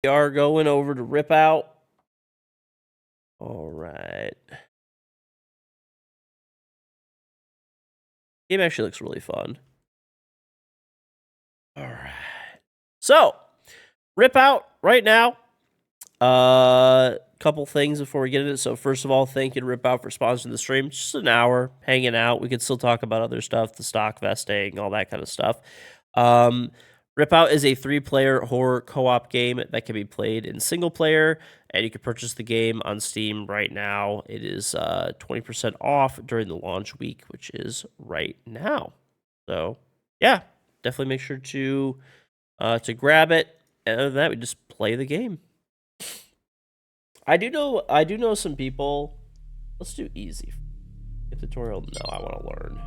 We are going over to Ripout. All right. Game actually looks really fun. All right. So, Ripout right now. Couple things before we get into it. So first of all, thank you to Ripout for sponsoring the stream. It's just an hour hanging out. We could still talk about other stuff, the stock vesting, all that kind of stuff. Ripout is a 3-player horror co-op game that can be played in single player, and you can purchase the game on Steam right now. It is 20% off during the launch week, which is right now. So yeah, definitely make sure to grab it. And other than that, we just play the game. I do know some people. Let's do easy. Tutorial, no, I want to learn.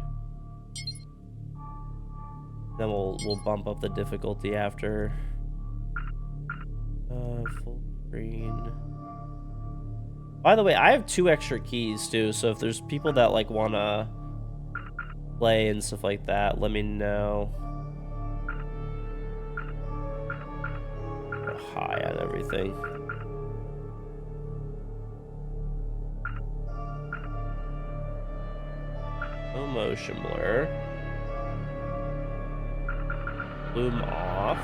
Then we'll bump up the difficulty after. Full screen. By the way, I have 2 extra keys too, so if there's people that like wanna play and stuff like that, let me know. Go high on everything. No motion blur. Bloom off.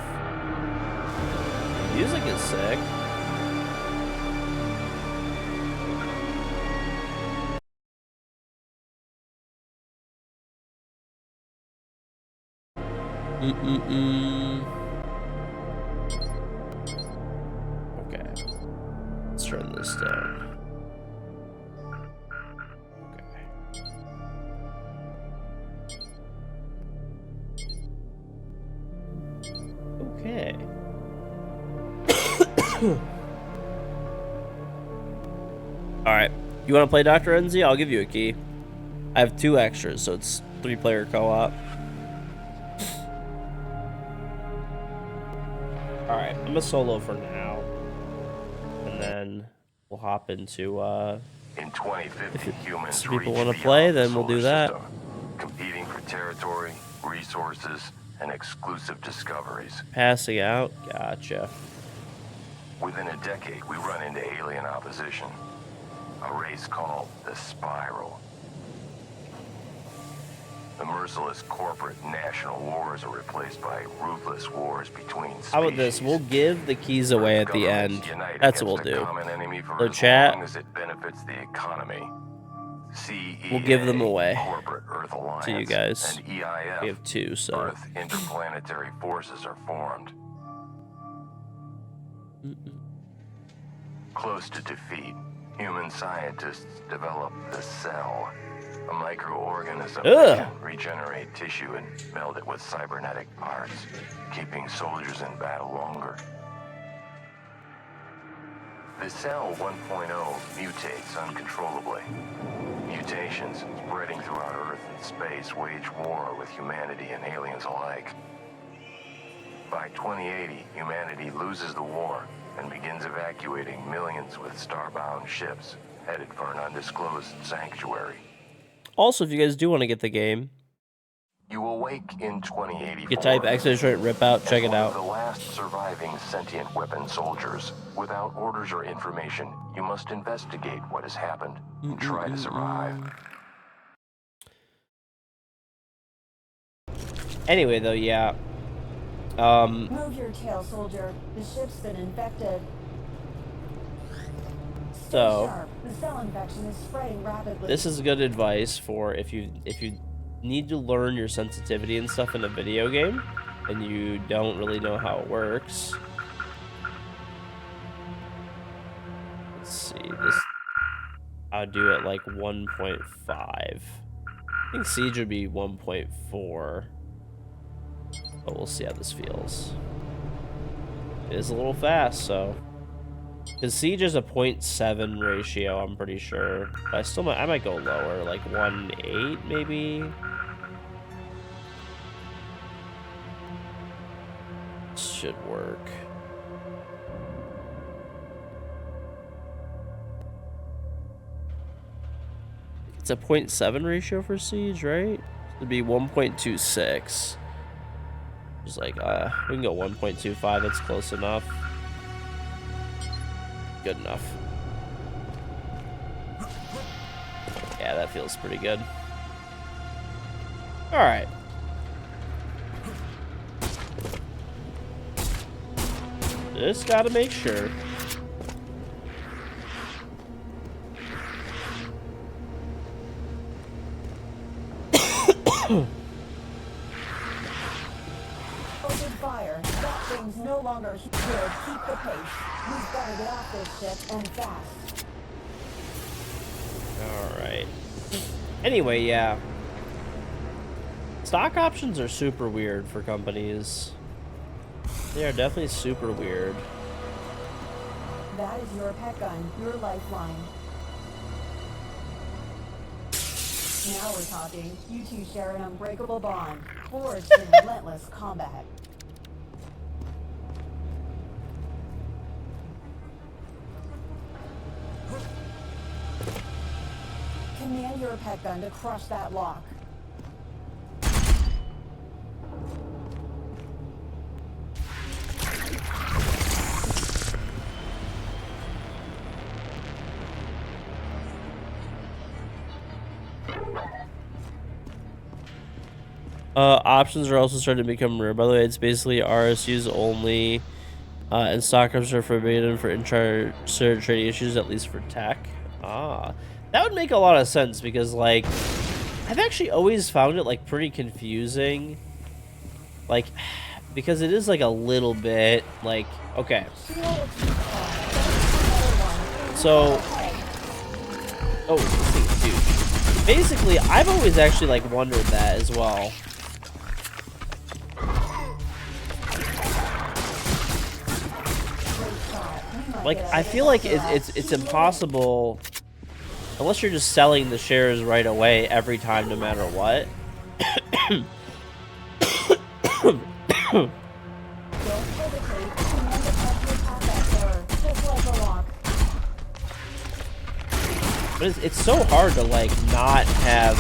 Music is sick. Okay. Let's turn this down. Okay. Alright. You want to play Dr. NZ? I'll give you a key. I have 2 extras, so it's 3-player co-op. Alright, I'm a solo for now. And then we'll hop into in 2050, humans if people want to play, then we'll do that. Competing for territory, resources, and exclusive discoveries. Passing out? Gotcha. Within a decade, we run into alien opposition. A race called the Spiral. The merciless corporate national wars are replaced by ruthless wars between species. How about this? We'll give the keys away at the end. That's what we'll do. So chat, as it benefits the economy. CEA, we'll give them away Corporate Earth Alliance, to you guys. And EIF, we have 2, so. Earth interplanetary forces are formed. Close to defeat, human scientists develop the cell, a microorganism that can regenerate tissue and meld it with cybernetic parts, keeping soldiers in battle longer. The cell 1.0 mutates uncontrollably. Mutations spreading throughout Earth and space wage war with humanity and aliens alike. By 2080, humanity loses the war and begins evacuating millions with starbound ships headed for an undisclosed sanctuary. Also, if you guys do want to get the game, you awake in 2084. You can type !Ripout, check it out. The last surviving sentient weapon soldiers. Without orders or information, you must investigate what has happened and try to survive. Anyway, though, yeah. Move your tail, soldier. The ship's been infected. So, the cell infection is spreading rapidly. This is good advice for if you need to learn your sensitivity and stuff in a video game and you don't really know how it works. Let's see, this I'll do it like 1.5. I think Siege would be 1.4. But we'll see how this feels. It is a little fast, so. Because Siege is a 0.7 ratio, I'm pretty sure. But I might go lower, like 1.8 maybe. Should work. It's a 0.7 ratio for Siege, right? It'd be 1.26. Just like, we can go 1.25, that's close enough. Good enough. Yeah, that feels pretty good. All right. Just gotta make sure. Open fire. That thing's no longer here. Keep the pace. We've got to get off this ship and fast. All right. Anyway, yeah. Stock options are super weird for companies. They are definitely super weird. That is your pet gun, your lifeline. Now we're talking. You two share an unbreakable bond, forged in relentless combat. Command your pet gun to crush that lock. Options are also starting to become rare. By the way, it's basically RSUs only, and stock options are forbidden for insider trading issues, at least for tech. Ah, that would make a lot of sense because, like, I've actually always found it, like, pretty confusing. Like, because it is, like, a little bit, like, okay. So, oh, this thing is huge. Basically, I've always actually, like, wondered that as well. Like, I feel like it's impossible unless you're just selling the shares right away every time, no matter what. But it's so hard to, like, not have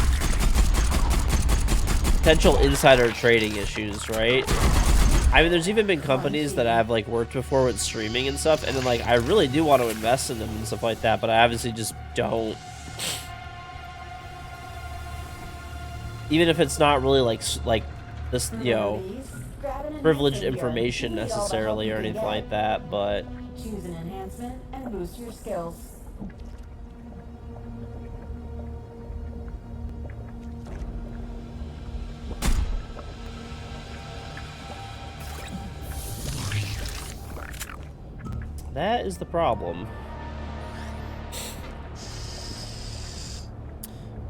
potential insider trading issues, right? I mean, there's even been companies that I've, like, worked before with streaming and stuff, and then, like, I really do want to invest in them and stuff like that, but I obviously just don't. Even if it's not really, like this, you know, privileged information necessarily or anything like that, but... Choose an enhancement and boost your skills. That is the problem.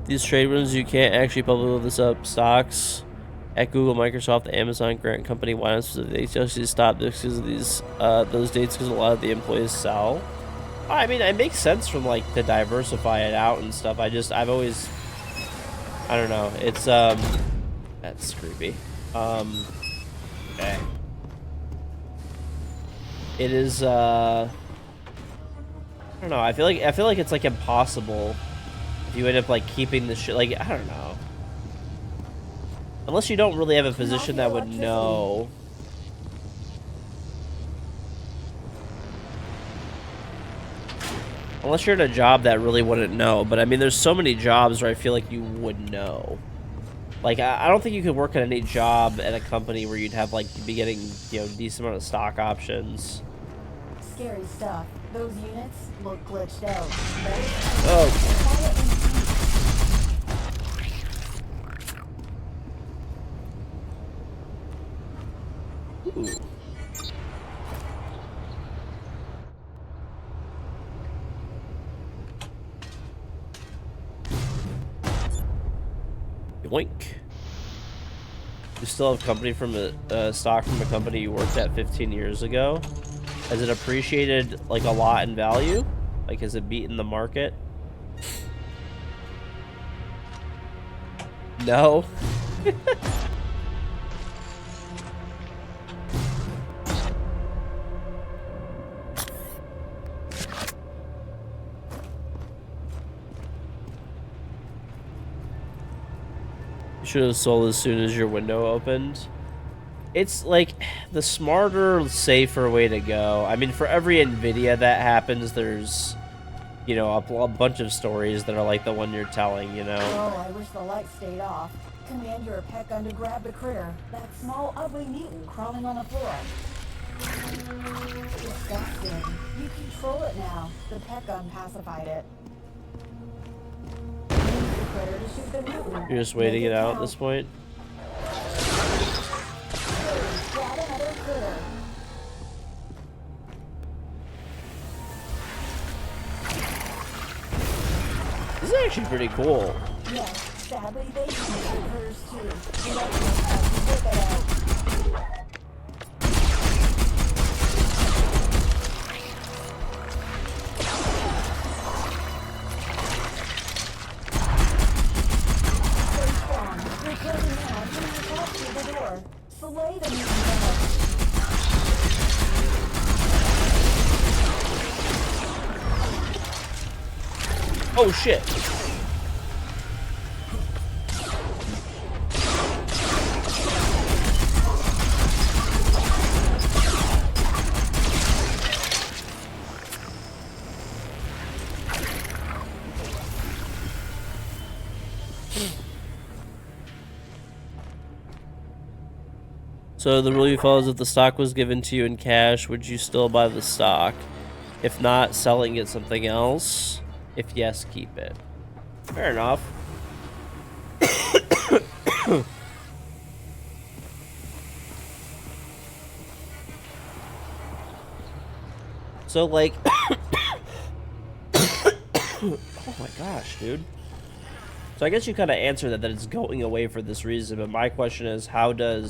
These trade rooms, you can't actually publicly list up stocks at Google, Microsoft, Amazon, Grant Company. Why not? They actually stop this because of these those dates because a lot of the employees sell. I mean, it makes sense from, like, to diversify it out and stuff. I've always, I don't know. It's that's creepy. Okay. It is, I don't know. I feel like it's, like, impossible if you end up, like, keeping the shit. Like, I don't know. Unless you don't really have a position that would know. Unless you're in a job that really wouldn't know. But I mean, there's so many jobs where I feel like you would know. Like, I don't think you could work at any job at a company where you'd have, like, be getting, you know, decent amount of stock options. Scary stuff. Those units look glitched out. Oh. Ooh. Yoink. You still have company from stock from a company you worked at 15 years ago? Has it appreciated, like, a lot in value? Like, has it beaten the market? No. You should have sold as soon as your window opened. It's like the smarter, safer way to go. I mean, for every NVIDIA that happens, there's, you know, a bunch of stories that are like the one you're telling, you know? Oh, I wish the lights stayed off. Command your pet gun to grab the critter. That small, ugly mutant crawling on the floor. Disgusting. You control it now. The pet gun pacified it. Use the critter to shoot the mutant. You're just waiting Make it out at count. this point. Grab another critter. This is actually pretty cool. Yes, sadly they use the critters too. Let me whip it out. Stay strong. We're closing now. Finish out through the door. Slay the mutant guard. Oh shit. So the rule follows: if the stock was given to you in cash, would you still buy the stock? If not, selling it something else. If yes, keep it. Fair enough. So like oh my gosh, dude. So I guess you kind of answered that it's going away for this reason, but my question is, how do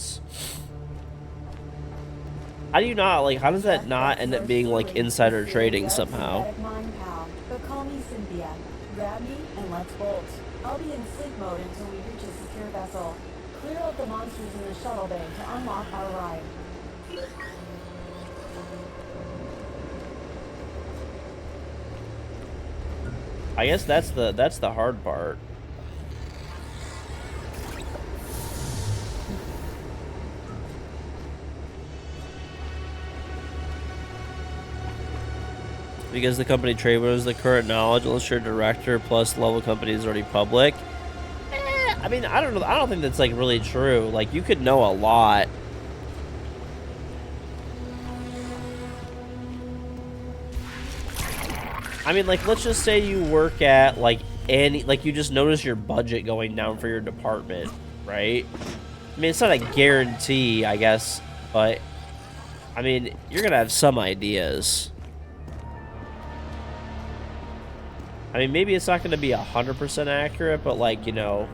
you not, like, how does that not end up being like insider trading somehow? But call me Cynthia. Grab me and let's bolt. I'll be in sleep mode until we reach a secure vessel. Clear out the monsters in the shuttle bay to unlock our ride. I guess that's the hard part. Because the company trade was the current knowledge, unless your director plus level company is already public. I mean, I don't know. I don't think that's like really true. Like, you could know a lot. I mean, like, let's just say you work at like you just notice your budget going down for your department, right? I mean, it's not a guarantee, I guess, but I mean, you're gonna have some ideas. I mean, maybe it's not going to be 100% accurate, but, like, you know,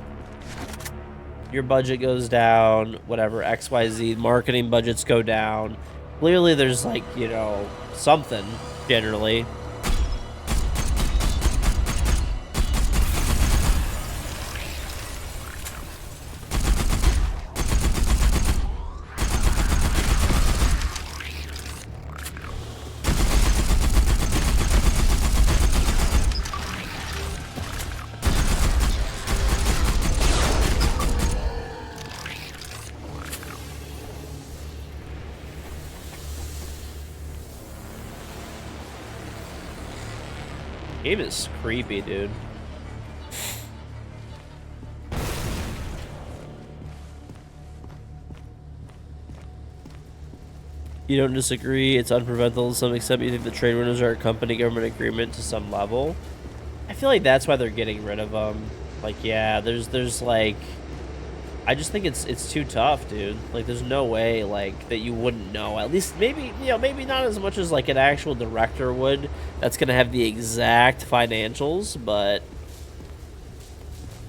your budget goes down, whatever, XYZ, marketing budgets go down. Clearly, there's, like, you know, something, generally. Game is creepy, dude. You don't disagree? It's unpreventable to some extent. You think the trade windows are a company government agreement to some level? I feel like that's why they're getting rid of them. Like, yeah, there's like, I just think it's too tough, dude. Like, there's no way, like, that you wouldn't know. At least, maybe, you know, maybe not as much as, like, an actual director would. That's gonna have the exact financials, but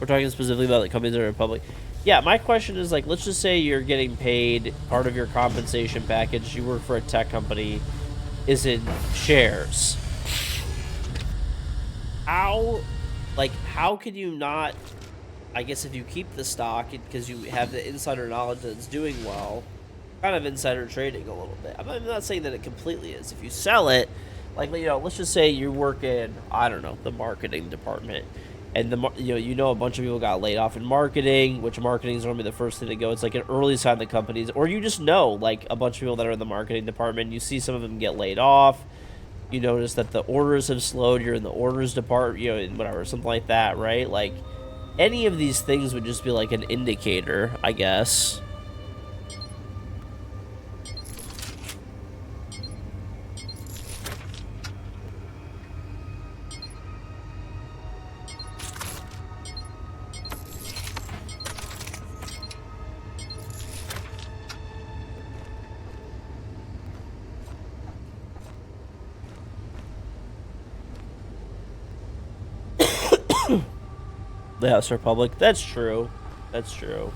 we're talking specifically about the companies that are in public. Yeah, my question is, like, let's just say you're getting paid, part of your compensation package, you work for a tech company, is in shares. How can you not, I guess if you keep the stock, because you have the insider knowledge that it's doing well, kind of insider trading a little bit. I'm not saying that it completely is. If you sell it, like, you know, let's just say you work in, I don't know, the marketing department. and you know a bunch of people got laid off in marketing, which marketing is normally the first thing to go. It's like an early sign that companies, or you just know like a bunch of people that are in the marketing department, you see some of them get laid off. You notice that the orders have slowed. You're in the orders department, you know, whatever, something like that, right? Like any of these things would just be like an indicator, I guess. The House Republic. That's true. That's true.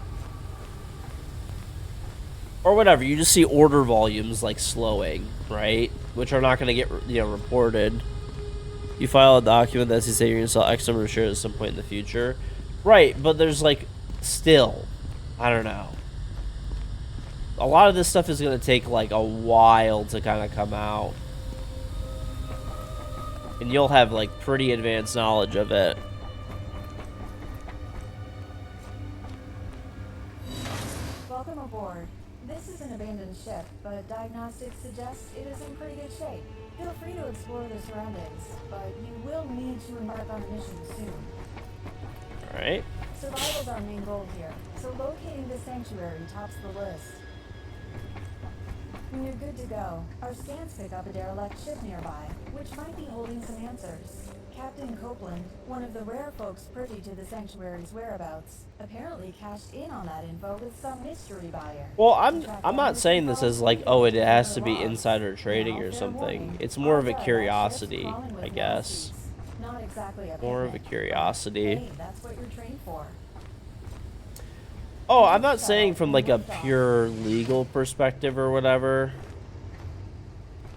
Or whatever. You just see order volumes like slowing, right? Which are not going to get reported. You file a document that says you're going to sell X number of shares at some point in the future, right? But there's like still, I don't know. A lot of this stuff is going to take like a while to kind of come out, and you'll have like pretty advanced knowledge of it. Welcome aboard. This is an abandoned ship, but diagnostics suggest it is in pretty good shape. Feel free to explore the surroundings, but you will need to embark on a mission soon. Alright. Survival's our main goal here, so locating the sanctuary tops the list. When you're good to go, our scans pick up a derelict ship nearby, which might be holding some answers. Captain Copeland, one of the rare folks privy to the sanctuary's whereabouts, apparently cashed in on that info with some mystery buyer. Well, I'm not saying this as like, oh, it has to be insider trading or something. It's more of a curiosity, I guess. Not exactly a more of a curiosity. Hey, that's what you're trained for. Oh, I'm not saying from like a pure legal perspective or whatever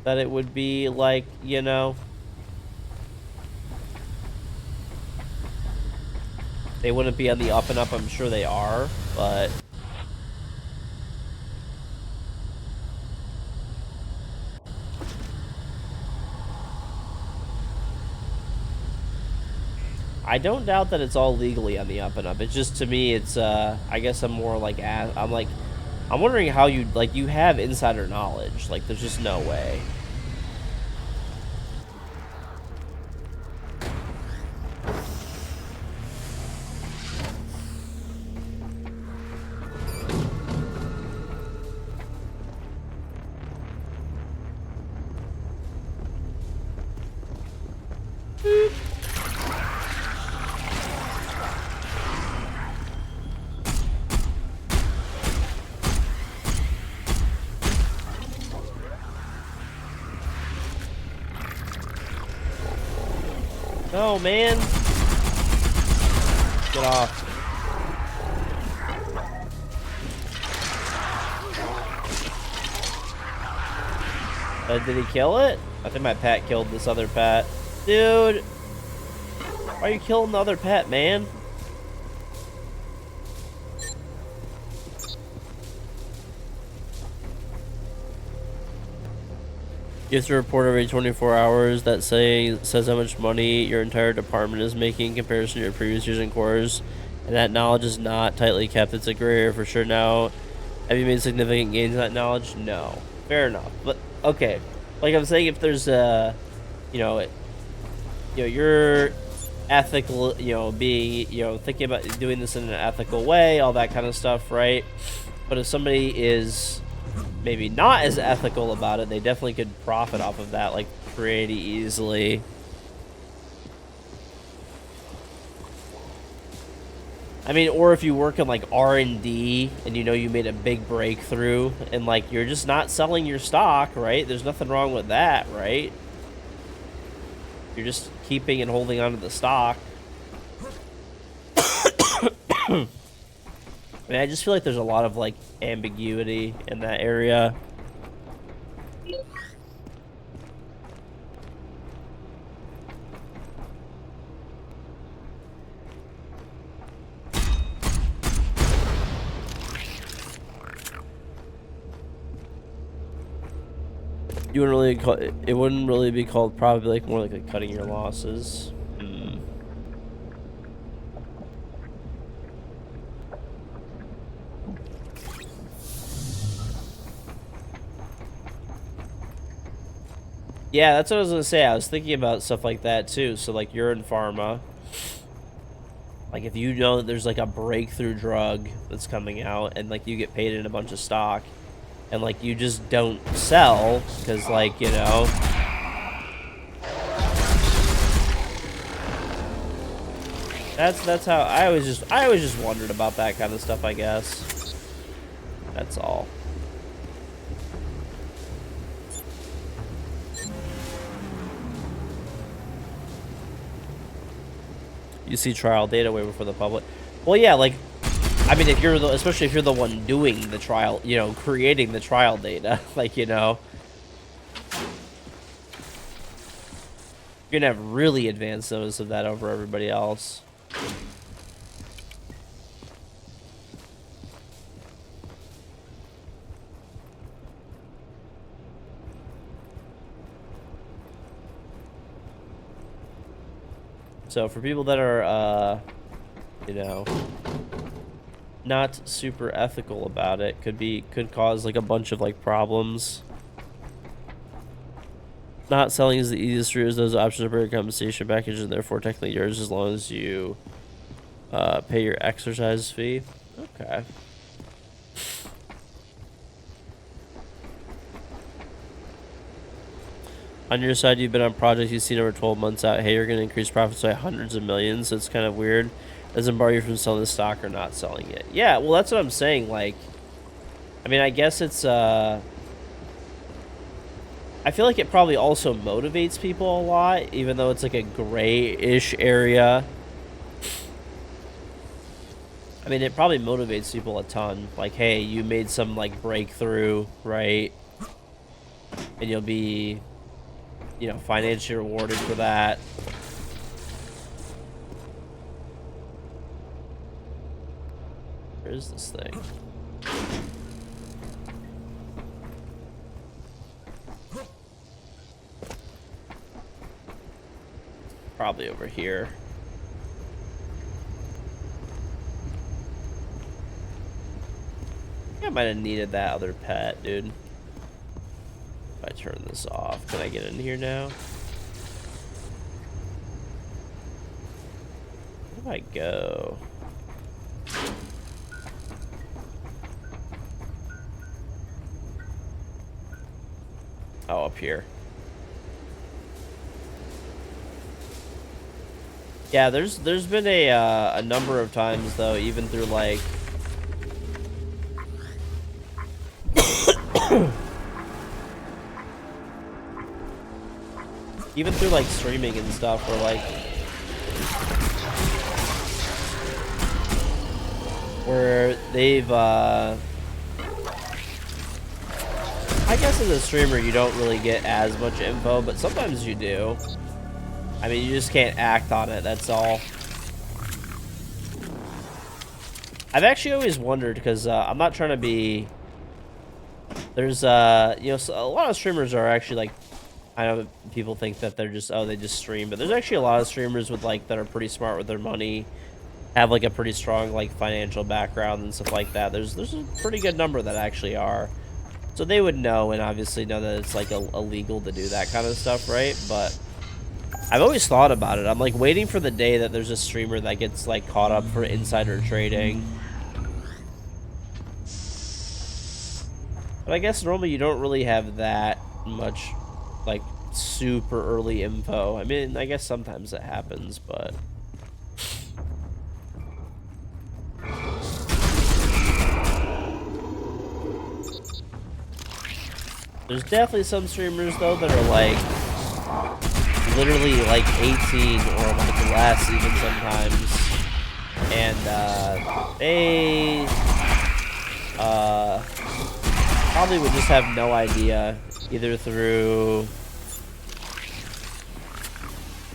that it would be like, you know, they wouldn't be on the up and up. I'm sure they are, but I don't doubt that it's all legally on the up and up. It's just, to me, it's I guess I'm more like I'm wondering how you have insider knowledge. Like, there's just no way. No, man. Get off. Did he kill it? I think my pet killed this other pet. Dude! Why are you killing the other pet, man? You have to report every 24 hours that says how much money your entire department is making in comparison to your previous years and cores, and that knowledge is not tightly kept. It's a gray area for sure now. Have you made significant gains in that knowledge? No. Fair enough. But, okay. Like I'm saying, if there's you're ethical, being, thinking about doing this in an ethical way, all that kind of stuff, right? But if somebody is maybe not as ethical about it, they definitely could profit off of that, like, pretty easily. I mean, or if you work in, like, R&D, and you made a big breakthrough, and, like, you're just not selling your stock, right? There's nothing wrong with that, right? You're just keeping and holding onto the stock. I mean, I just feel like there's a lot of, like, ambiguity in that area. You wouldn't really call it wouldn't really be called, probably like more like cutting your losses. Yeah, that's what I was gonna say. I was thinking about stuff like that too. So like you're in pharma. Like if you know that there's like a breakthrough drug that's coming out and like you get paid in a bunch of stock and like you just don't sell because like, you know, that's how I always just wondered about that kind of stuff, I guess. That's all. You see trial data way before the public. Well, yeah, like, I mean, if you're the, especially if you're the one doing the trial, you know, creating the trial data, like, you know, you're gonna have really advanced notice of that over everybody else. So for people that are, you know, not super ethical about it, could cause like a bunch of like problems. Not selling is the easiest route, as those options are very compensation package and therefore technically yours as long as you pay your exercise fee. Okay. On your side, you've been on projects you've seen over 12 months out. Hey, you're going to increase profits by hundreds of millions. So it's kind of weird. Doesn't bar you from selling the stock or not selling it. Yeah, well, that's what I'm saying. Like, I mean, I guess it's, I feel like it probably also motivates people a lot, even though it's like a gray-ish area. I mean, it probably motivates people a ton. Like, hey, you made some, like, breakthrough, right? And you'll be, you know, financially rewarded for that. Where is this thing? Probably over here. I might have needed that other pet, dude. If I turn this off, can I get in here now? Where do I go? Oh, up here. Yeah, there's been a number of times though, even through like even through like streaming and stuff, where like where they've I guess as a streamer you don't really get as much info, but sometimes you do. I mean, you just can't act on it, that's all. I've actually always wondered, because I'm not trying to be... There's, you know, a lot of streamers are actually, like... I know people think that they're just, oh, they just stream, but there's actually a lot of streamers with, like, that are pretty smart with their money, have, like, a pretty strong, like, financial background and stuff like that. There's a pretty good number that actually are. So they would know, and obviously know that it's, like, illegal to do that kind of stuff, right? But... I've always thought about it. I'm like waiting for the day that there's a streamer that gets like caught up for insider trading. But I guess normally you don't really have that much like super early info. I mean, I guess sometimes it happens, but there's definitely some streamers though that are like literally like 18 or like less even sometimes, and they probably would just have no idea, either through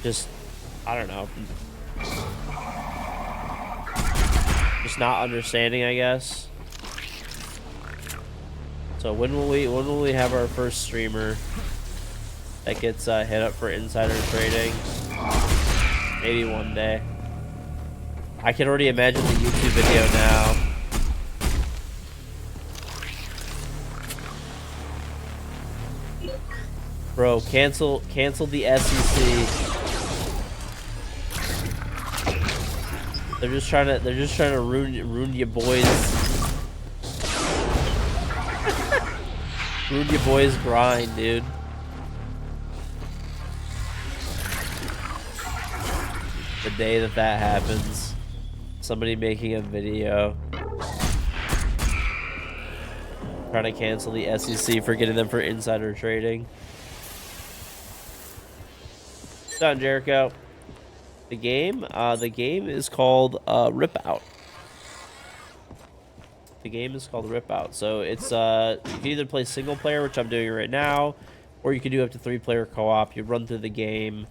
just, I don't know, just not understanding, I guess. So when will we have our first streamer that gets hit up for insider trading? Maybe one day. I can already imagine the YouTube video now. Bro, cancel the SEC. They're just trying to ruin your boys. Ruin your boys' grind, dude. The day that happens, somebody making a video trying to cancel the SEC for getting them for insider trading. Done, Jericho. The game is called Ripout. The game is called Ripout. So it's you can either play single player, which I'm doing right now, or you can do up to 3-player co-op. You run through the game.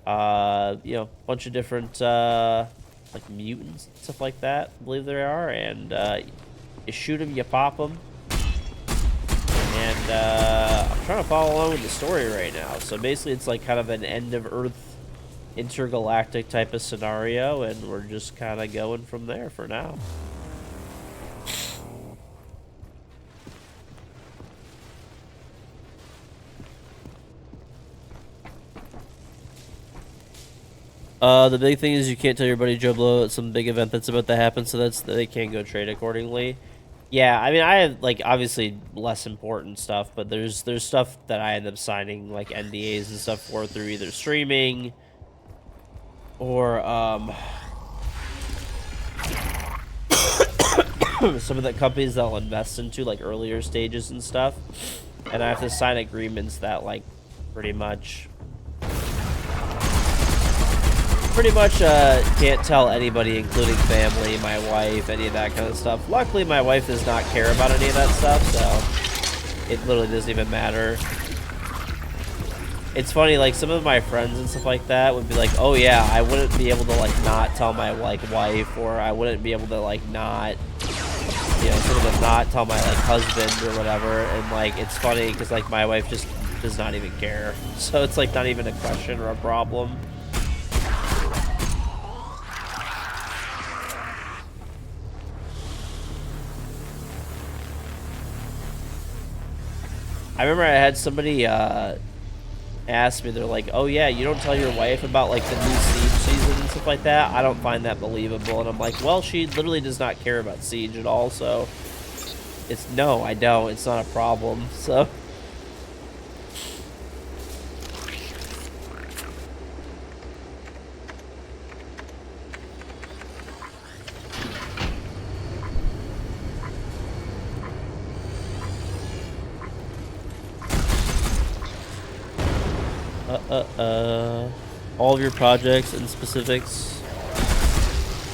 You know, bunch of different like mutants and stuff like that, I believe there are, and you shoot them, you pop them. And I'm trying to follow along with the story right now. So basically it's like kind of an end of Earth intergalactic type of scenario, and we're just kind of going from there for now. The big thing is you can't tell your buddy Joe Blow at some big event that's about to happen, so they can't go trade accordingly. Yeah, I mean, I have, like, obviously less important stuff, but there's stuff that I end up signing, like, NDAs and stuff for through either streaming or, some of the companies that I'll invest into, like, earlier stages and stuff. And I have to sign agreements that, like, pretty much can't tell anybody, including family, my wife, any of that kind of stuff. Luckily, my wife does not care about any of that stuff, so it literally doesn't even matter. It's funny, like, some of my friends and stuff like that would be like, oh yeah, I wouldn't be able to, like, not tell my, like, wife, or I wouldn't be able to, like, not, you know, sort of not tell my, like, husband or whatever. And, like, it's funny because, like, my wife just does not even care. So it's, like, not even a question or a problem. I remember I had somebody ask me, they're like, oh yeah, you don't tell your wife about, like, the new Siege season and stuff like that? I don't find that believable. And I'm like, well, she literally does not care about Siege at all, so no, I don't. It's not a problem, so. All of your projects and specifics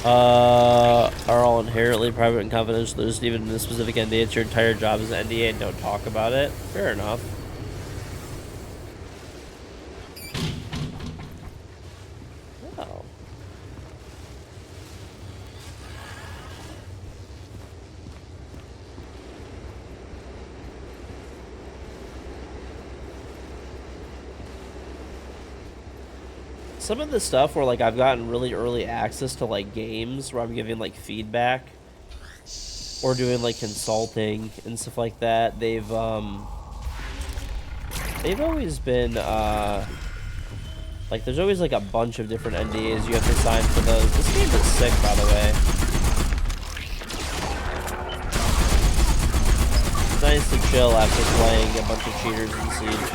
are all inherently private and confidential. There's even a specific NDA. It's your entire job as an NDA and don't talk about it. Fair enough. Oh. Some of the stuff where, like, I've gotten really early access to, like, games where I'm giving, like, feedback or doing, like, consulting and stuff like that, they've always been, like, there's always, like, a bunch of different NDAs you have to sign for those. This game is sick, by the way. It's nice to chill after playing a bunch of cheaters in Siege.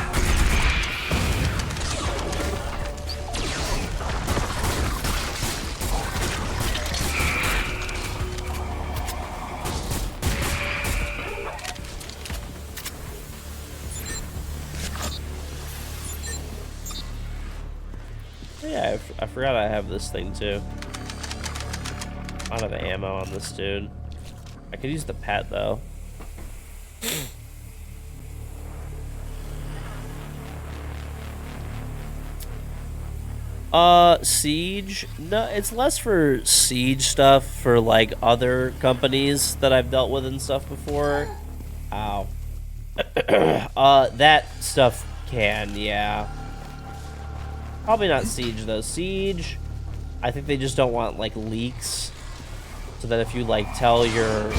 Yeah, I forgot I have this thing too. I don't have ammo on this dude. I could use the pet though. Siege? No, it's less for Siege stuff for, like, other companies that I've dealt with and stuff before. Ow. That stuff can, yeah. Probably not Siege, though. Siege, I think they just don't want, like, leaks. So that if you, like, tell your,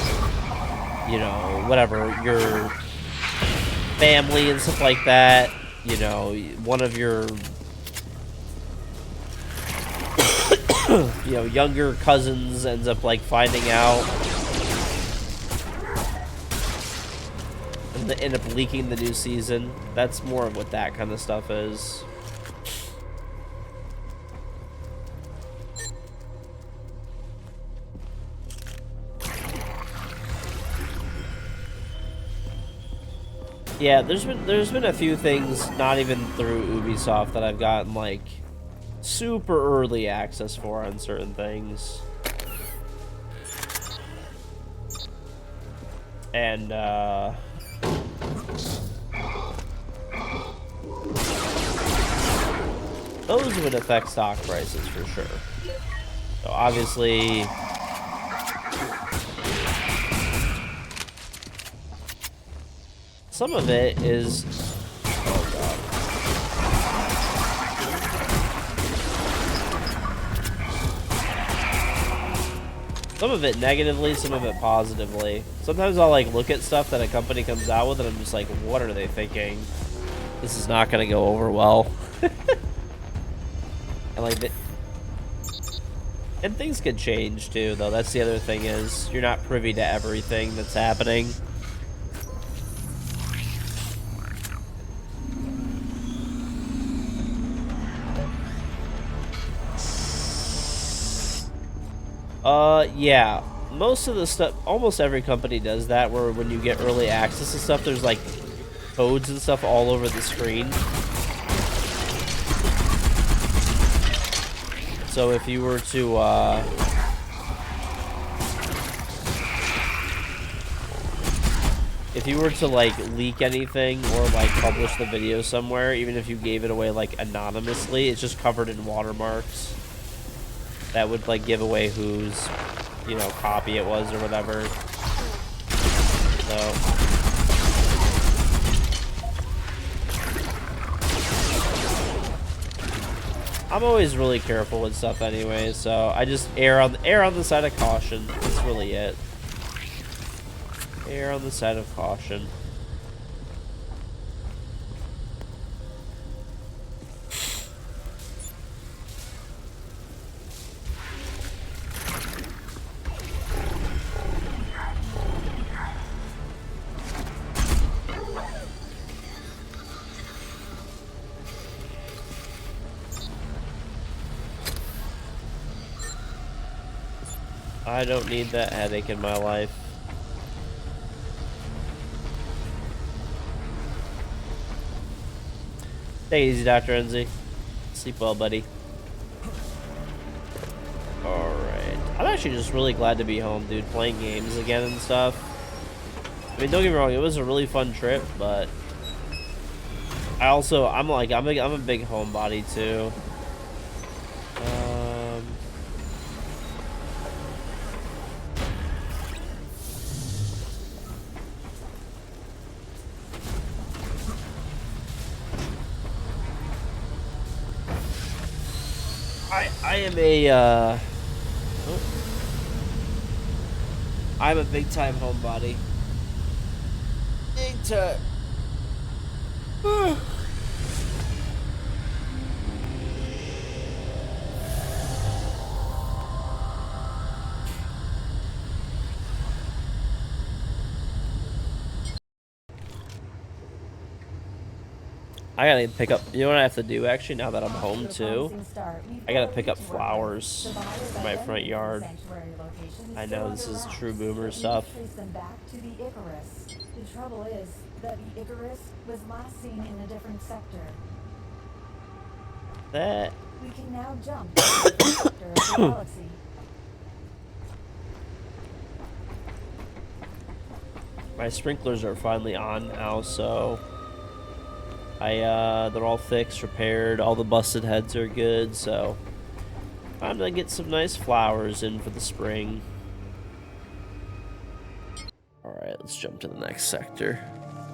you know, whatever, your family and stuff like that, you know, one of your you know, younger cousins ends up like finding out and they end up leaking the new season. That's more of what that kind of stuff is. Yeah, there's been a few things not even through Ubisoft that I've gotten like super early access for on certain things. And those would affect stock prices for sure. So obviously some of it is, oh god. Some of it negatively, some of it positively. Sometimes I'll like look at stuff that a company comes out with and I'm just like, what are they thinking? This is not gonna go over well. And like and things could change too, though. That's the other thing, is you're not privy to everything that's happening. Yeah. Most of the stuff, almost every company does that, where when you get early access to stuff, there's like codes and stuff all over the screen. So if you were to, like leak anything or like publish the video somewhere, even if you gave it away like anonymously, it's just covered in watermarks. That would like give away whose, you know, copy it was or whatever. So I'm always really careful with stuff anyway, so I just err on the side of caution. That's really it. Err on the side of caution. I don't need that headache in my life. Take it easy, Dr. Enzi. Sleep well, buddy. Alright. I'm actually just really glad to be home, dude. Playing games again and stuff. I mean, don't get me wrong, it was a really fun trip, but I'm a big homebody too. I'm a big time homebody. Big time. I gotta pick up, you know what I have to do actually now that I'm home too? I gotta pick up flowers for my front yard. I know this is true boomer stuff. The trouble is that the Icarus was last seen in a different sector. That We can now jump to the sector of the galaxy. my sprinklers are finally on now, so they're all fixed, repaired, all the busted heads are good, so I'm gonna get some nice flowers in for the spring. Alright, let's jump to the next sector.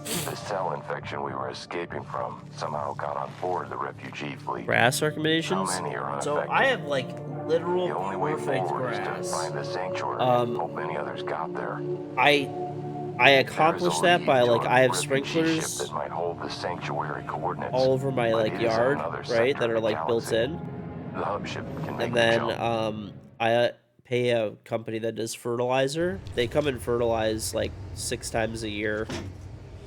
The cell infection we were escaping from somehow got on board the refugee fleet. Grass recommendations? How many are unaffected? So I have like literal The only way perfect forward is to grass. find the sanctuary and hope any others got there. I I There is a accomplished that lead by, to like, a I have refugee ship sprinklers that might hold the sanctuary coordinates, all over my, but like, it is in yard, another right, sector that of are, the like, built galaxy. in. The hub ship can make And the then, jump. I pay a company that does fertilizer. They come and fertilize, like, 6 times a year,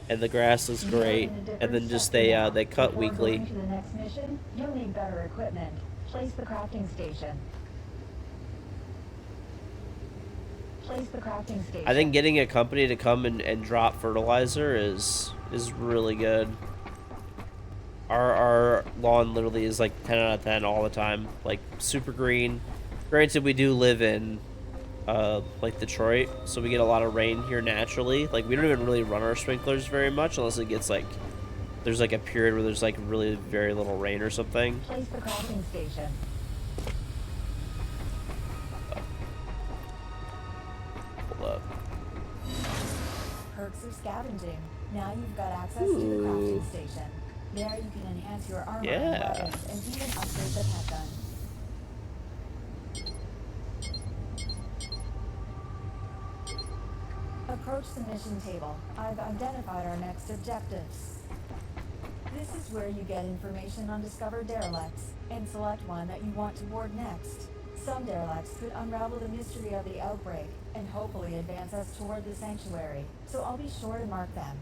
and the grass is You're in great. a And different then just sector now. they cut Before weekly. going to the next mission, you'll need better equipment. Place the crafting station. Place the crafting station. I think getting a company to come and drop fertilizer is really good. Our lawn literally is like 10 out of 10 all the time. Like super green. Granted, we do live in like Detroit, so we get a lot of rain here naturally. Like we don't even really run our sprinklers very much unless it gets like there's like a period where there's like really very little rain or something. Place the crafting station. Hold up. Perks of scavenging. Now you've got access to the crafting station. There you can enhance your armor and weapons and even upgrade the pet gun. Approach the mission table. I've identified our next objectives. This is where you get information on discovered derelicts and select one that you want to board next. Some derelicts could unravel the mystery of the outbreak and hopefully advance us toward the sanctuary, so I'll be sure to mark them.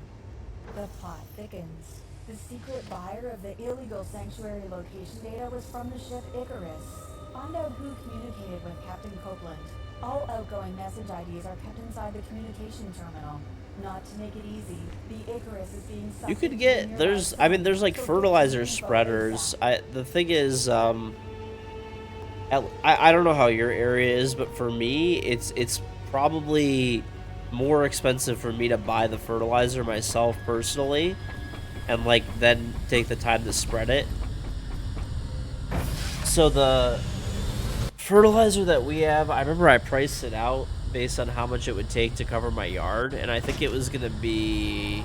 The plot thickens. The secret buyer of the illegal sanctuary location data was from the ship Icarus. Find out who communicated with Captain Copeland. All outgoing message IDs are kept inside the communication terminal. Not to make it easy, the Icarus is being sucked You could into get the there's nearby I mean there's like zone, so fertilizer get the info spreaders. ASAP. The thing is I don't know how your area is, but for me it's probably more expensive for me to buy the fertilizer myself personally and like then take the time to spread it. So the fertilizer that we have, I remember I priced it out based on how much it would take to cover my yard, and I think it was gonna be,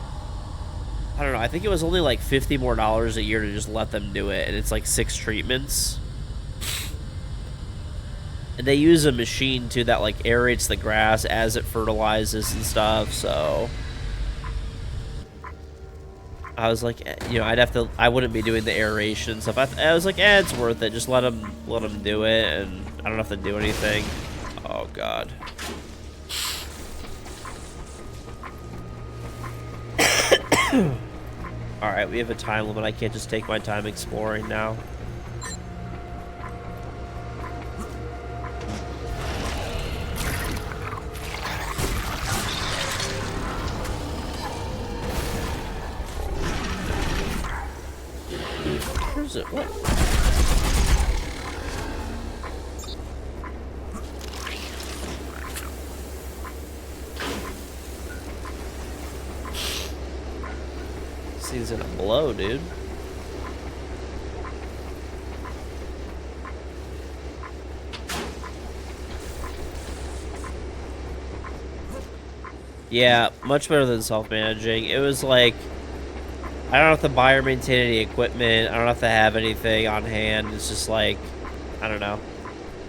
I don't know, I think it was only like $50 more a year to just let them do it, and it's like 6 treatments. And they use a machine too that like aerates the grass as it fertilizes and stuff, so I was like, you know, I wouldn't be doing the aeration and stuff. I was like, it's worth it. Just let them do it, and I don't have to do anything. Oh God. All right, we have a time limit. I can't just take my time exploring now. Where's it? What? This thing's gonna blow, dude. Yeah, much better than self-managing. It was like, I don't have to buy or maintain any equipment. I don't have to have anything on hand. It's just like, I don't know.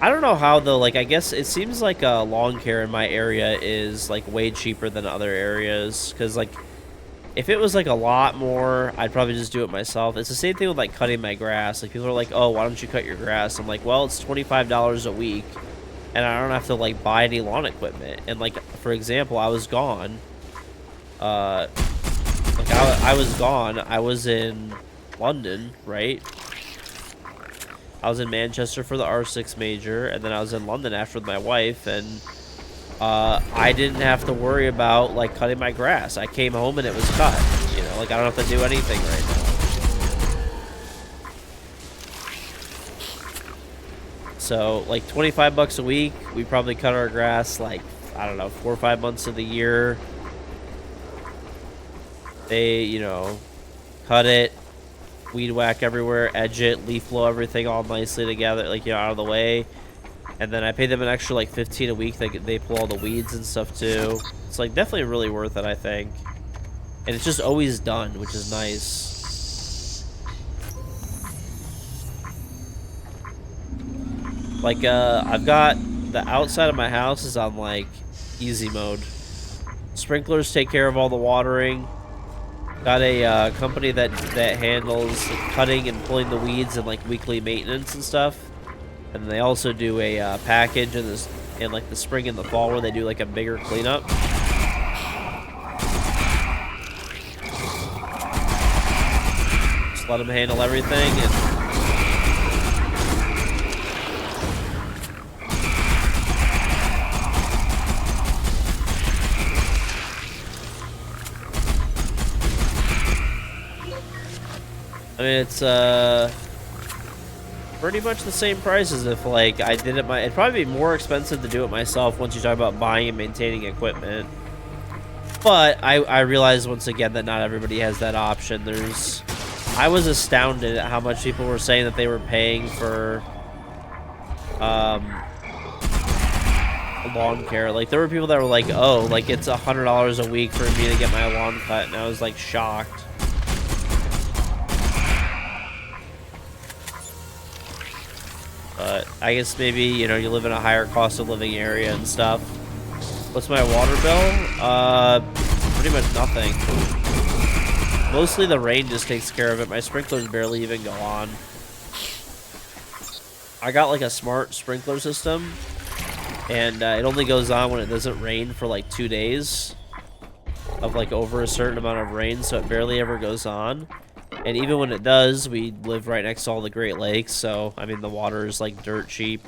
I don't know how though, like I guess it seems like lawn care in my area is like way cheaper than other areas. Cause like, if it was like a lot more, I'd probably just do it myself. It's the same thing with like cutting my grass. Like people are like, oh, why don't you cut your grass? I'm like, well, it's $25 a week. And I don't have to like buy any lawn equipment. And like, for example, I was gone. Like I was gone. I was in London, right? I was in Manchester for the R6 major, and then I was in London after with my wife, and I didn't have to worry about like cutting my grass. I came home and it was cut. You know, like I don't have to do anything right now. So like 25 bucks a week, we probably cut our grass like, I don't know, 4 or 5 months of the year. They, you know, cut it, weed whack everywhere, edge it, leaf blow everything all nicely together, like, you know, out of the way. And then I pay them an extra like 15 a week. They pull all the weeds and stuff too. It's like definitely really worth it, I think. And it's just always done, which is nice. Like, I've got the outside of my house is on like easy mode. sprinklers take care of all the watering. Got a company that handles cutting and pulling the weeds and like weekly maintenance and stuff. And they also do a package in like the spring and the fall where they do like a bigger cleanup. Just let them handle everything. I mean, it's pretty much the same price as if like I did it it'd probably be more expensive to do it myself once you talk about buying and maintaining equipment. But I realized once again that not everybody has that option. I was astounded at how much people were saying that they were paying for lawn care. Like there were people that were like, oh, like it's $100 a week for me to get my lawn cut, and I was like shocked. But I guess maybe, you know, you live in a higher cost of living area and stuff. What's my water bill? Pretty much nothing. Mostly the rain just takes care of it. My sprinklers barely even go on. I got like a smart sprinkler system, and it only goes on when it doesn't rain for like 2 days of like over a certain amount of rain, so it barely ever goes on. And even when it does, we live right next to all the Great Lakes, so, I mean, the water is, like, dirt cheap.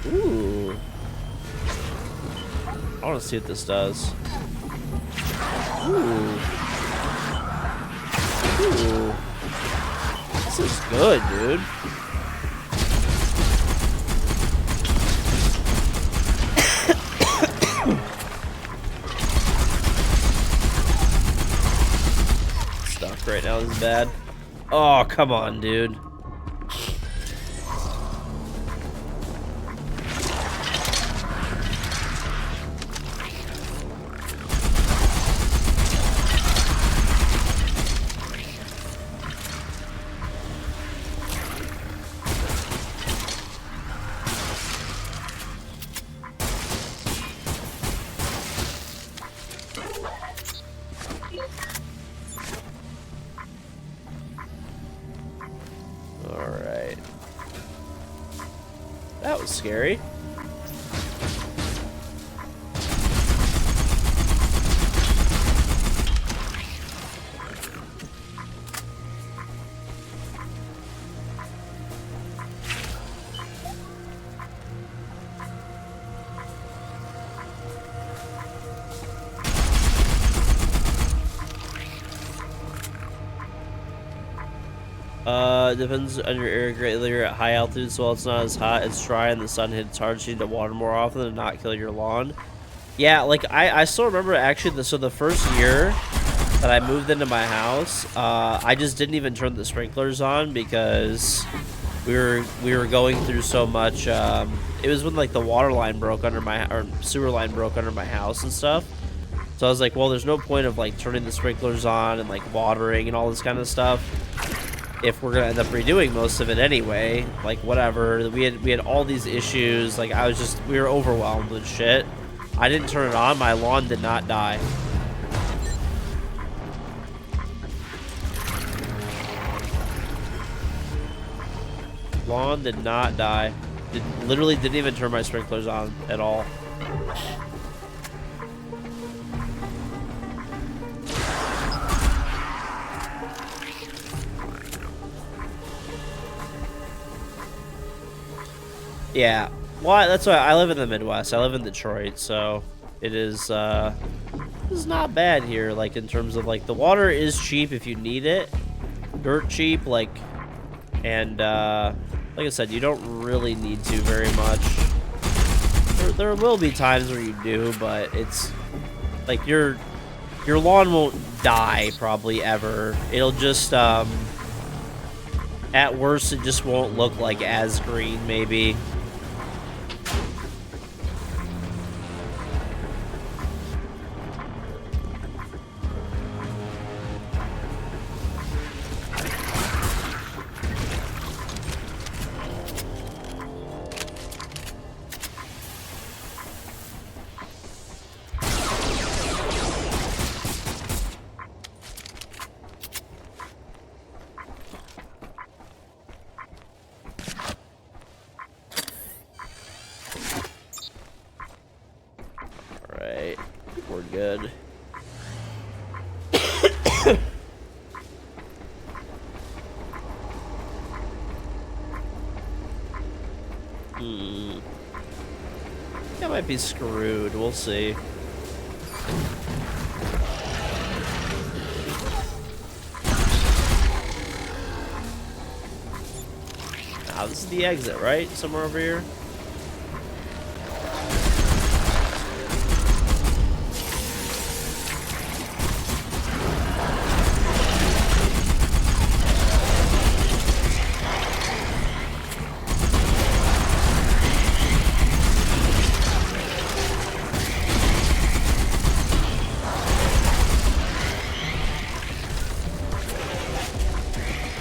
Ooh. I want to see what this does. Ooh. Ooh. This is good, dude. Stuck right now is bad. Oh, come on, dude. Alright. That was scary. Depends on your area greatly. You're at high altitude, so while it's not as hot, it's dry, and the sun hits hard, so you need to water more often and not kill your lawn. Yeah, like, I still remember, actually, so the first year that I moved into my house, I just didn't even turn the sprinklers on because we were going through so much. It was when, like, the water line broke under or sewer line broke under my house and stuff. So I was like, well, there's no point of, like, turning the sprinklers on and, like, watering and all this kind of stuff if we're gonna end up redoing most of it anyway. Like, whatever. We had all these issues. Like, we were overwhelmed with shit. I didn't turn it on. My lawn did not die. Lawn did not die. Literally didn't even turn my sprinklers on at all. Yeah, well, that's why I live in the Midwest. I live in Detroit, so it is not bad here. Like, in terms of, like, the water is cheap if you need it, dirt cheap, like, and like I said, you don't really need to very much. There will be times where you do, but it's like your lawn won't die probably ever. It'll just At worst, it just won't look like as green, maybe. Alright, we're good. I might be screwed. We'll see. Now, this is the exit, right? Somewhere over here?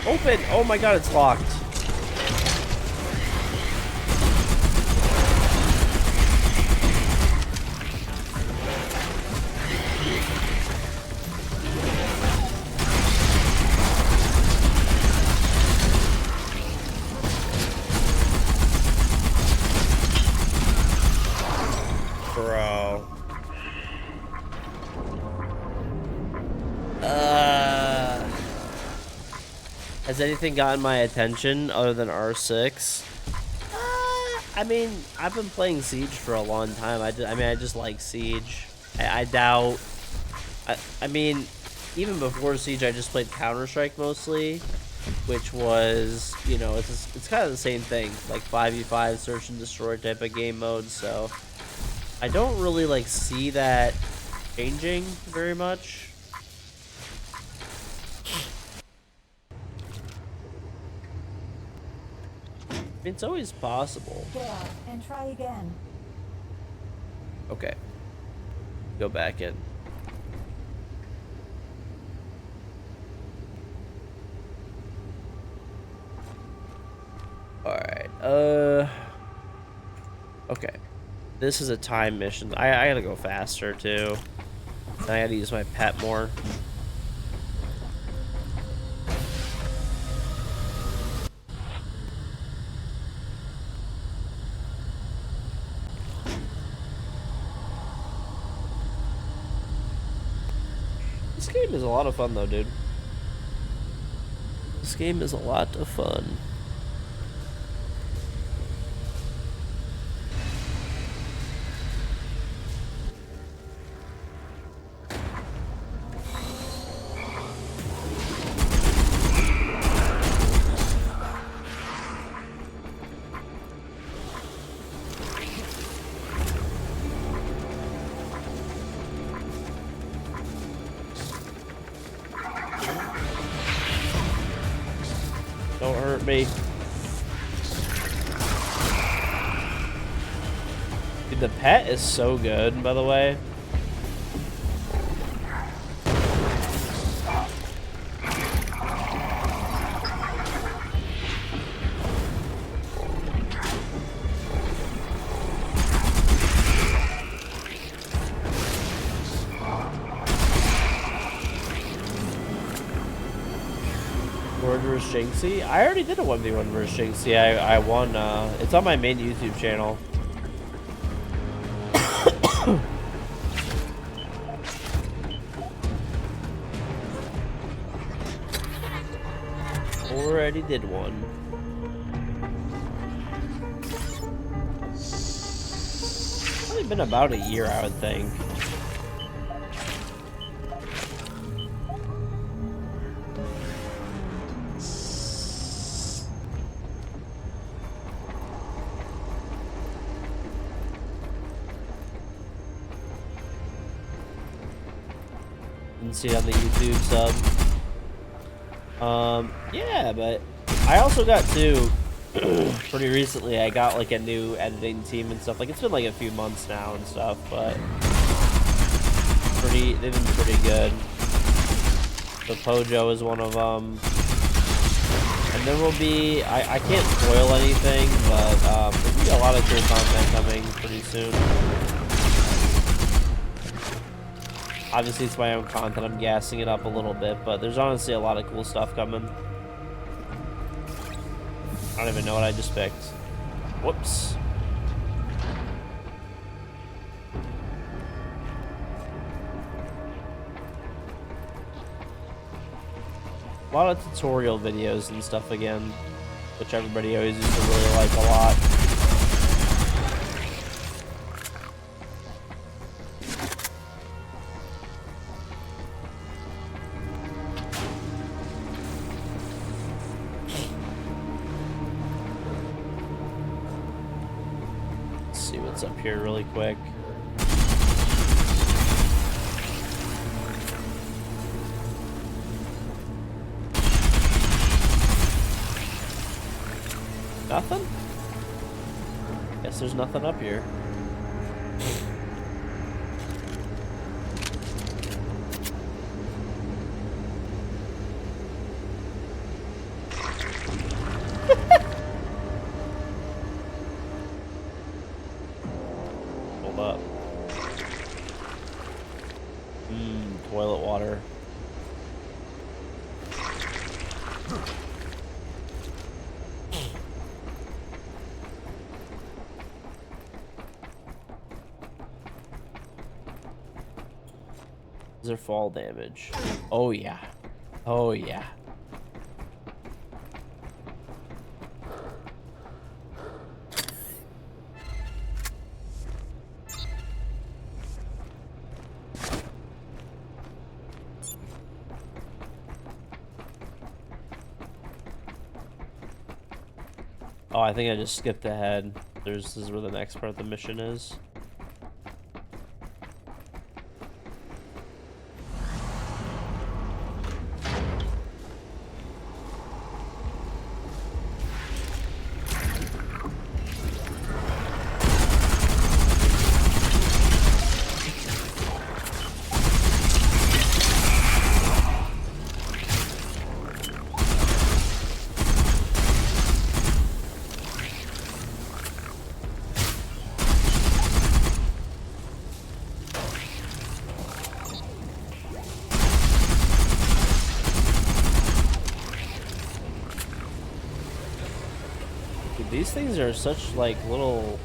Open! Oh my god, it's locked. Bro. Has anything gotten my attention other than R6? I mean, I've been playing Siege for a long time. I just like Siege. I doubt... I mean, even before Siege, I just played Counter-Strike mostly, which was, you know, it's kind of the same thing, like 5v5 search and destroy type of game mode, so I don't really, like, see that changing very much. It's always possible. Get out and try again. Okay. Go back in. Alright, okay. This is a time mission. I gotta go faster, too. I gotta use my pet more. This game is a lot of fun, though, dude. This game is a lot of fun. Don't hurt me. Dude, the pet is so good, by the way. Versus Jinxie. I already did a 1v1 versus Jinxie. I won. It's on my main YouTube channel. Already did one. It's only been about a year, I would think. Didn't see it on the YouTube sub. Yeah, but I also got to pretty recently. I got like a new editing team and stuff. Like it's been like a few months now and stuff, but they've been pretty good. The Pojo is one of them, and there will be. I can't spoil anything, but there'll be a lot of cool content coming pretty soon. Obviously, it's my own content. I'm gassing it up a little bit, but there's honestly a lot of cool stuff coming. I don't even know what I just picked. Whoops. A lot of tutorial videos and stuff again, which everybody always used to really like a lot. Let's see what's up here really quick. Nothing? Guess there's nothing up here. Hold up. Toilet water. Is there fall damage? Oh yeah. Oh yeah. Oh, I think I just skipped ahead. This is where the next part of the mission is. These things are such like little,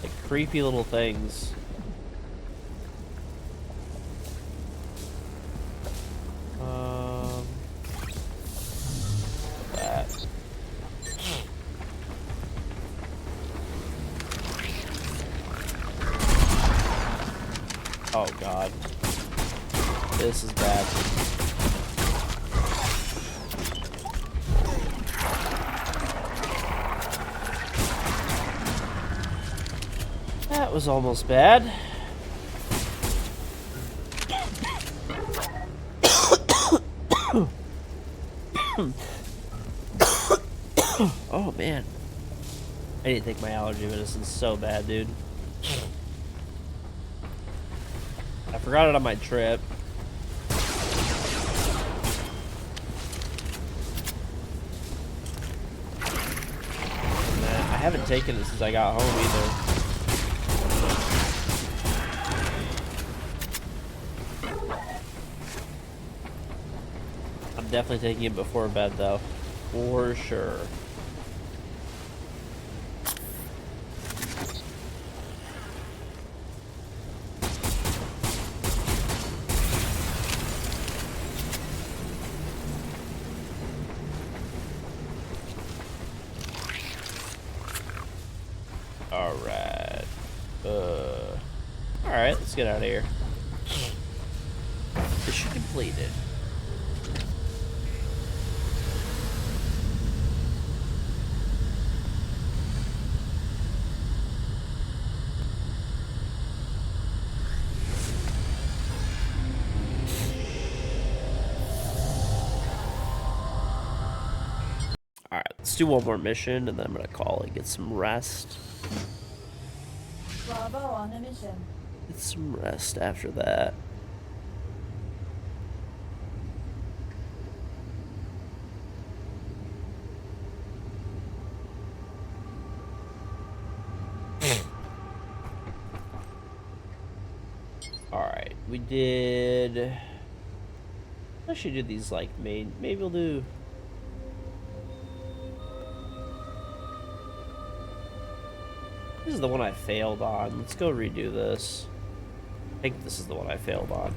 like creepy little things. That. Oh God, this is bad. That was almost bad. Oh man, I need to take my allergy medicine so bad, dude. I forgot it on my trip. Man, I haven't taken it since I got home either. I'm definitely taking it before bed though, for sure. Alright. Alright, let's get out of here. Mission completed. Let's do one more mission, and then I'm gonna call it, get some rest. Bravo on the mission. Get some rest after that. Alright, we did... I should do these, like, main... Maybe we'll do... This is the one I failed on. Let's go redo this. I think this is the one I failed on.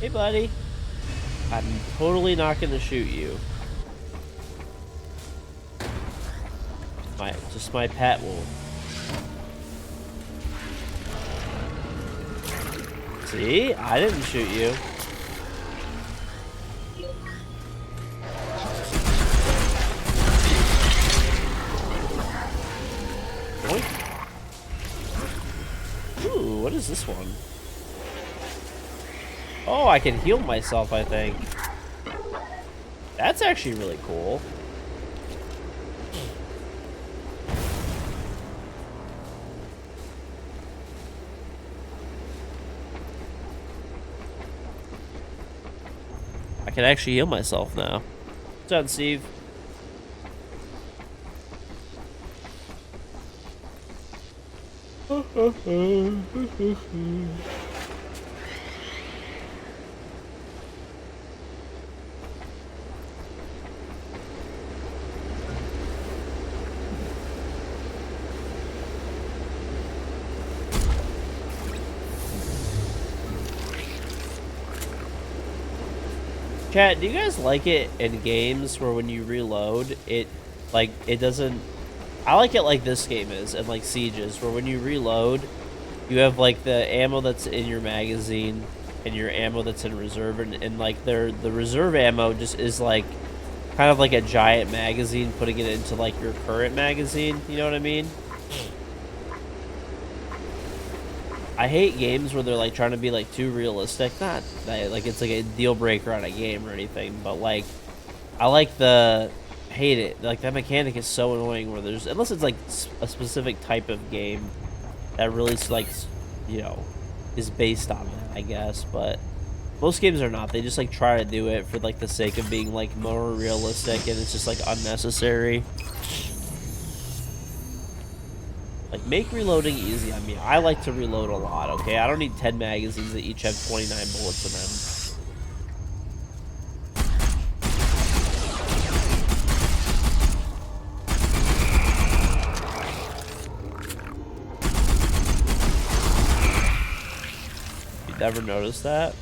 Hey, buddy. I'm totally not gonna shoot you. Just my pet will. See? I didn't shoot you. Boink. Ooh, what is this one? Oh, I can heal myself, I think. That's actually really cool. I can actually heal myself now. What's up, Steve? Chat, do you guys like it in games where when you reload, it doesn't... I like it like this game is, and like Sieges, where when you reload, you have like the ammo that's in your magazine and your ammo that's in reserve, and like the reserve ammo just is like kind of like a giant magazine, putting it into like your current magazine, you know what I mean? I hate games where they're like trying to be like too realistic. Not that, like it's like a deal breaker on a game or anything, but like I like hate it. Like that mechanic is so annoying where there's, unless it's like a specific type of game that really like, you know, is based on that, I guess, but most games are not. They just like try to do it for like the sake of being like more realistic, and it's just like unnecessary. Like, make reloading easy on me. I like to reload a lot, okay? I don't need 10 magazines that each have 29 bullets in them. You never noticed that?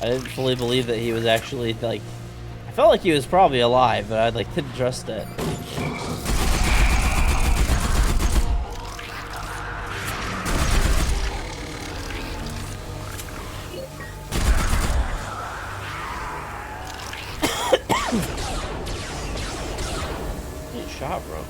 I didn't fully believe that he was actually, like... I felt like he was probably alive, but I, like, didn't trust it. Good shot, bro.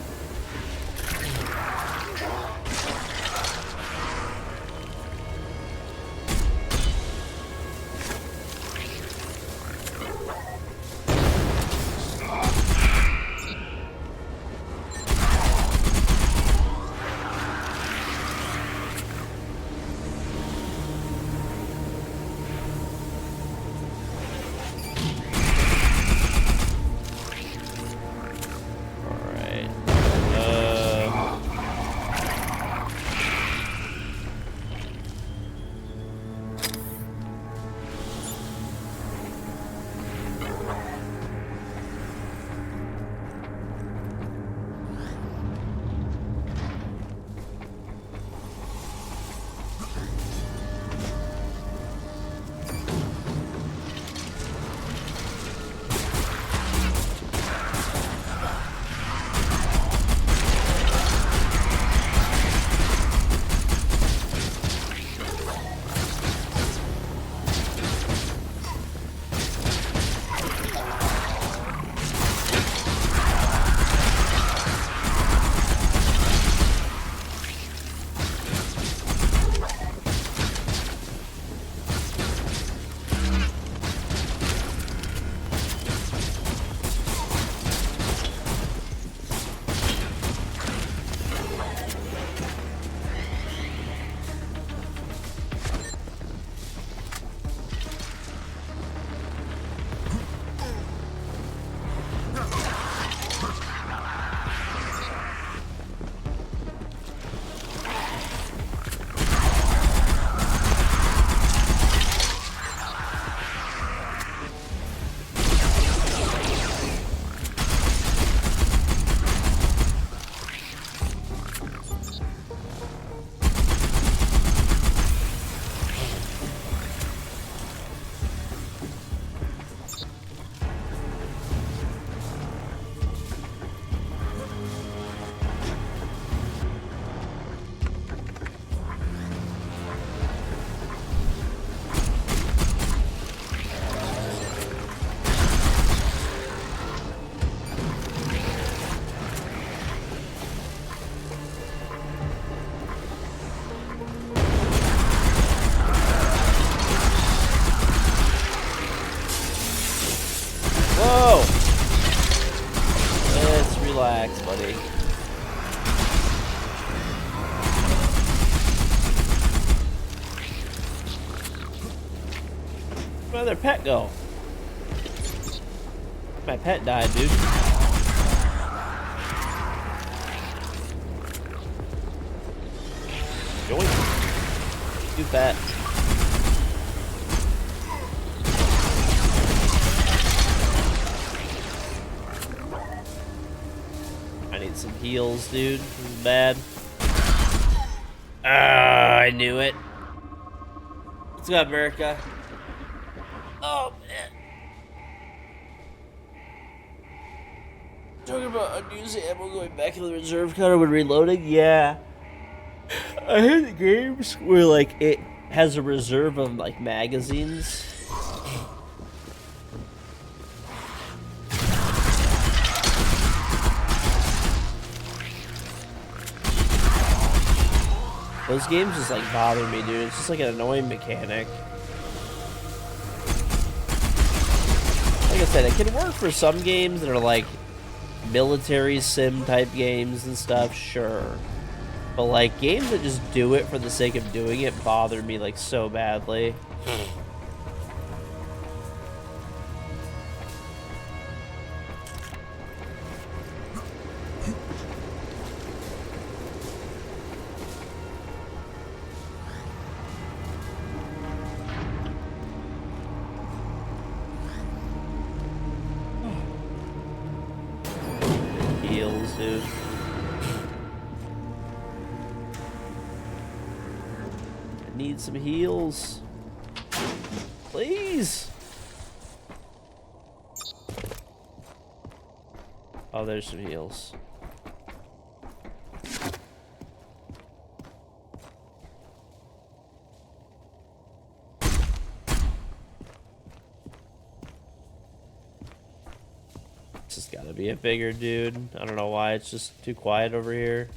Where'd their pet go? My pet died, dude. Yoink. Too fat. I need some heals, dude. This is bad. Ah, I knew it. Let's go, America. Oh, man. Talking about unused ammo going back in the reserve cutter when reloading? Yeah. I hate games where, like, it has a reserve of, like, magazines. Those games just, like, bother me, dude. It's just, like, an annoying mechanic. Like I said, it can work for some games that are, like, military sim type games and stuff, sure. But like games that just do it for the sake of doing it bother me like so badly. Heals, dude. I need some heals. Please. Oh, there's some heals. This has got to be a bigger dude. I don't know why it's just too quiet over here.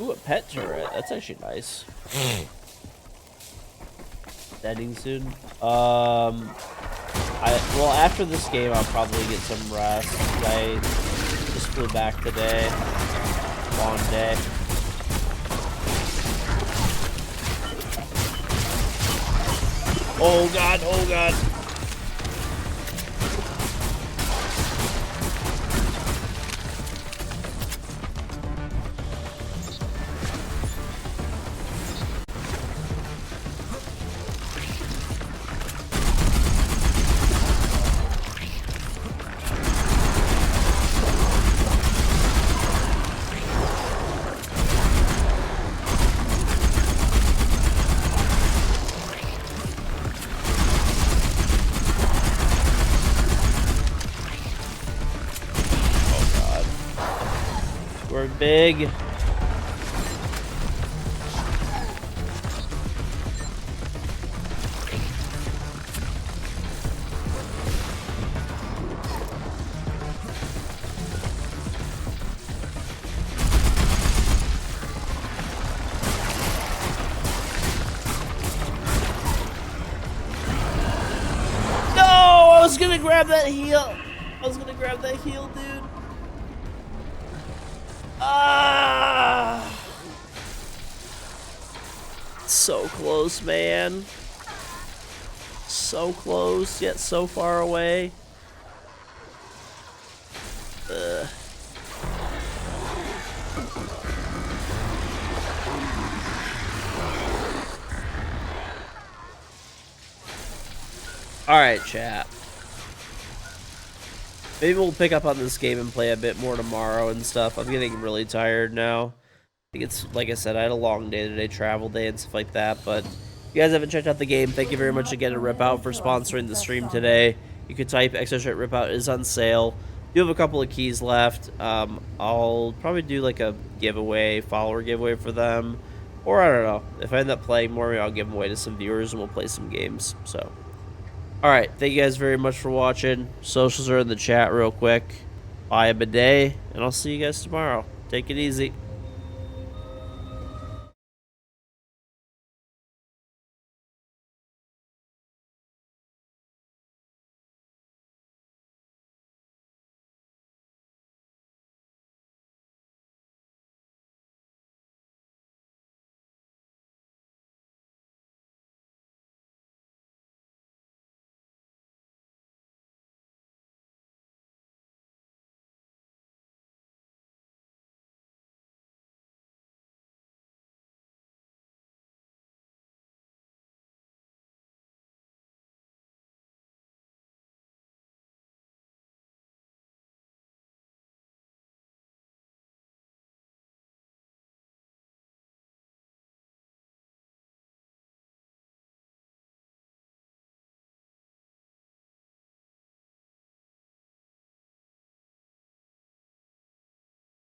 Ooh, a pet turret. That's actually nice. Ending soon. Well, after this game, I'll probably get some rest. I just flew back today. Long day. Oh god! Oh god! We're big. grab that heal. I was gonna grab that heal, dude. Ah! So close, man. So close, yet so far away. Ugh. Alright, chat. Maybe we'll pick up on this game and play a bit more tomorrow and stuff. I'm getting really tired now. I think it's, like I said, I had a long day today, travel day and stuff like that. But if you guys haven't checked out the game, thank you very much again to Ripout for sponsoring the stream today. You can type extra Ripout is on sale. You have a couple of keys left. I'll probably do like a giveaway, follower giveaway for them. Or I don't know. If I end up playing more, maybe I'll give them away to some viewers and we'll play some games. So. Alright, thank you guys very much for watching. Socials are in the chat real quick. Bye a bidet, and I'll see you guys tomorrow. Take it easy.